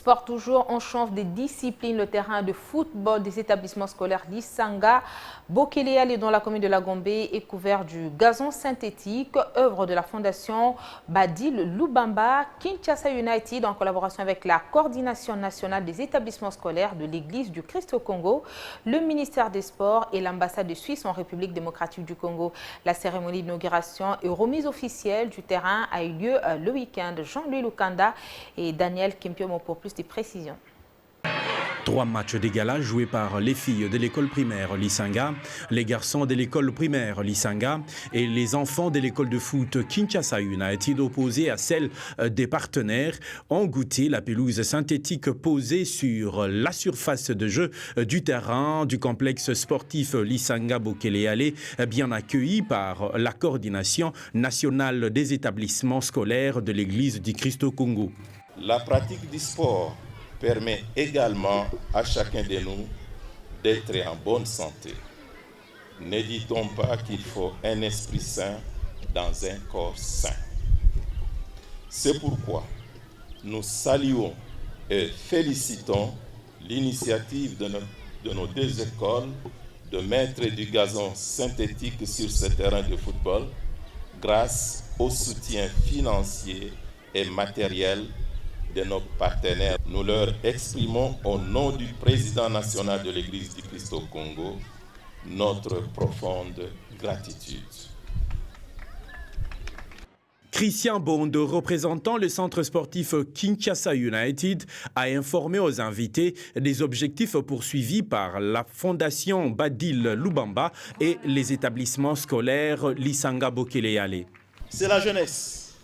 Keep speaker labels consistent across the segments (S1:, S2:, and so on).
S1: Sport toujours, on change des disciplines. Le terrain de football des établissements scolaires Lisanga, Bokeleyale dans la commune de la Gombe est couvert du gazon synthétique, œuvre de la fondation Badil Lubamba, Kinshasa United en collaboration avec la coordination nationale des établissements scolaires de l'église du Christ au Congo, le ministère des Sports et l'ambassade de Suisse en République démocratique du Congo. La cérémonie d'inauguration et remise officielle du terrain a eu lieu le week-end. Jean-Louis Lukanda et Daniel Kimpiomo pour plus de précisions.
S2: 3 matchs d'égalage joués par les filles de l'école primaire Lisanga, les garçons de l'école primaire Lisanga et les enfants de l'école de foot Kinshasa United opposés à celle des partenaires ont goûté la pelouse synthétique posée sur la surface de jeu du terrain du complexe sportif Lisanga Bokeleyale, bien accueilli par la coordination nationale des établissements scolaires de l'église du Christ au Congo.
S3: La pratique du sport permet également à chacun de nous d'être en bonne santé. Ne dit-on pas qu'il faut un esprit sain dans un corps sain? C'est pourquoi nous saluons et félicitons l'initiative de nos 2 écoles de mettre du gazon synthétique sur ce terrain de football grâce au soutien financier et matériel de nos partenaires. Nous leur exprimons au nom du président national de l'Église du Christ au Congo notre profonde gratitude.
S2: Christian Bondo, représentant le centre sportif Kinshasa United, a informé aux invités des objectifs poursuivis par la fondation Badil Lubamba et les établissements scolaires Lisanga Bokeleyale.
S4: C'est la jeunesse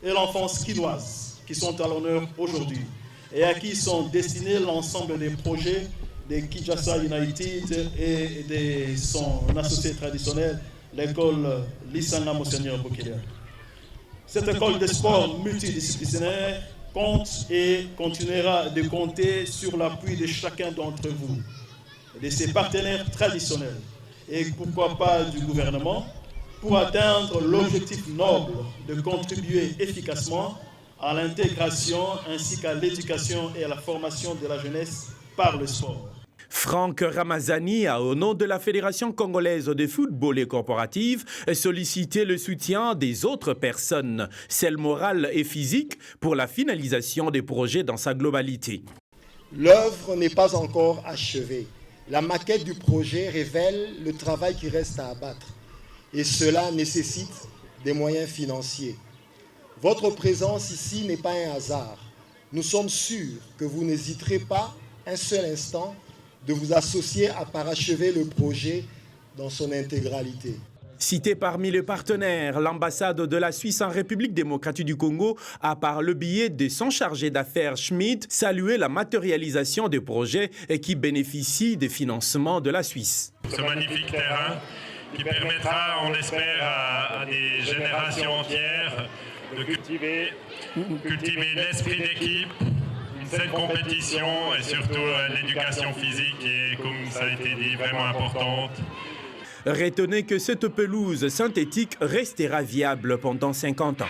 S4: et l'enfance kinoise qui sont à l'honneur aujourd'hui et à qui sont destinés l'ensemble des projets de Kinshasa United et de son associé traditionnel, l'école Lisanga Monseigneur Bokeleyale. Cette école de sport multidisciplinaire compte et continuera de compter sur l'appui de chacun d'entre vous, de ses partenaires traditionnels et pourquoi pas du gouvernement, pour atteindre l'objectif noble de contribuer efficacement à l'intégration ainsi qu'à l'éducation et à la formation de la jeunesse par le sport.
S2: Franck Ramazani a, au nom de la Fédération congolaise de football et corporative, sollicité le soutien des autres personnes, celles morales et physiques, pour la finalisation des projets dans sa globalité.
S5: L'œuvre n'est pas encore achevée. La maquette du projet révèle le travail qui reste à abattre. Et cela nécessite des moyens financiers. Votre présence ici n'est pas un hasard. Nous sommes sûrs que vous n'hésiterez pas un seul instant de vous associer à parachever le projet dans son intégralité.
S2: Cité parmi les partenaires, l'ambassade de la Suisse en République démocratique du Congo a, par le biais de son chargé d'affaires Schmidt, salué la matérialisation des projets qui bénéficient des financements de la Suisse.
S6: Ce magnifique terrain qui permettra, on l'espère, à des générations entières de cultiver l'esprit d'équipe, une saine compétition et surtout l'éducation physique qui est, comme ça a été dit, vraiment importante.
S2: Retenez que cette pelouse synthétique restera viable pendant 50 ans.